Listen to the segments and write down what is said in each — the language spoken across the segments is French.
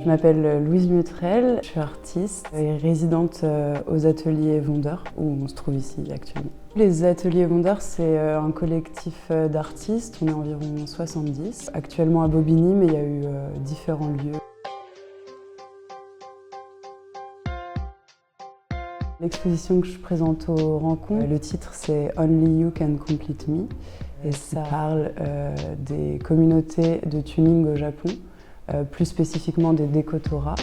Je m'appelle Louise Mutrel, je suis artiste et résidente aux ateliers Vondeur, où on se trouve ici actuellement. Les ateliers Vondeur, c'est un collectif d'artistes, on est environ 70, actuellement à Bobigny, mais il y a eu différents lieux. L'exposition que je présente aux rencontres, le titre c'est Only You Can Complete Me et ça parle des communautés de tuning au Japon, plus spécifiquement des Dekotora.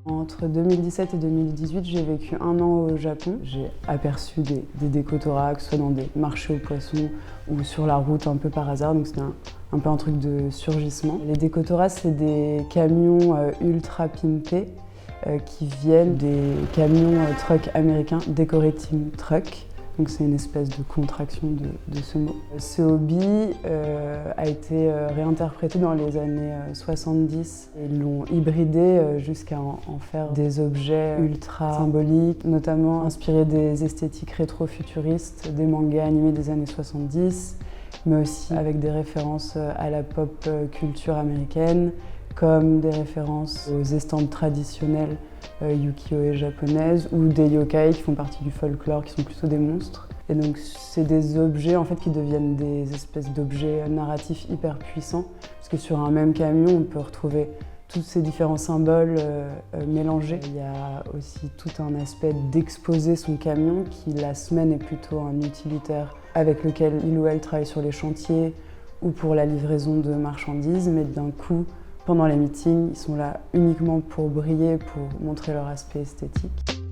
Entre 2017 et 2018, j'ai vécu 1 an au Japon. J'ai aperçu des Dekotora, que ce soit dans des marchés aux poissons ou sur la route un peu par hasard, donc c'était un peu un truc de surgissement. Les Dekotora, c'est des camions ultra pimpés qui viennent des camions truck américains, Decorating Truck. Donc c'est une espèce de contraction de ce mot. Ce hobby a été réinterprété dans les années 70. Ils l'ont hybridé jusqu'à en faire des objets ultra symboliques, notamment inspirés des esthétiques rétro-futuristes, des mangas animés des années 70, mais aussi avec des références à la pop culture américaine, comme des références aux estampes traditionnelles ukiyo-e japonaises ou des yokai qui font partie du folklore, qui sont plutôt des monstres. Et donc c'est des objets en fait qui deviennent des espèces d'objets narratifs hyper puissants, parce que sur un même camion on peut retrouver tous ces différents symboles mélangés. Il y a aussi tout un aspect d'exposer son camion qui la semaine est plutôt un utilitaire avec lequel il ou elle travaille sur les chantiers ou pour la livraison de marchandises, mais d'un coup pendant les meetings, ils sont là uniquement pour briller, pour montrer leur aspect esthétique.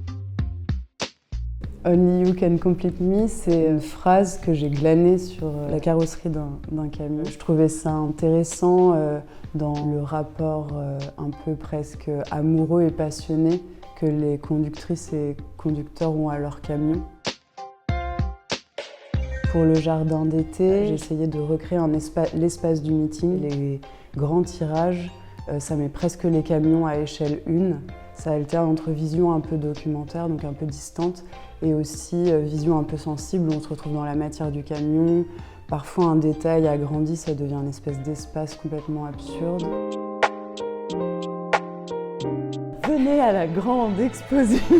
Only You Can Complete Me, c'est une phrase que j'ai glanée sur la carrosserie d'un camion. Je trouvais ça intéressant dans le rapport un peu presque amoureux et passionné que les conductrices et conducteurs ont à leur camion. Pour le jardin d'été, j'ai essayé de recréer l'espace du meeting. Les grands tirages, ça met presque les camions à échelle 1. Ça alterne entre vision un peu documentaire, donc un peu distante, et aussi vision un peu sensible, où on se retrouve dans la matière du camion. Parfois un détail agrandi, ça devient une espèce d'espace complètement absurde. Venez à la grande exposition!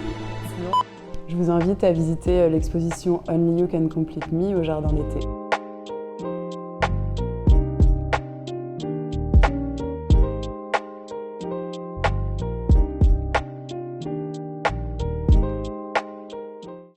Je vous invite à visiter l'exposition Only You Can Complete Me au Jardin d'été.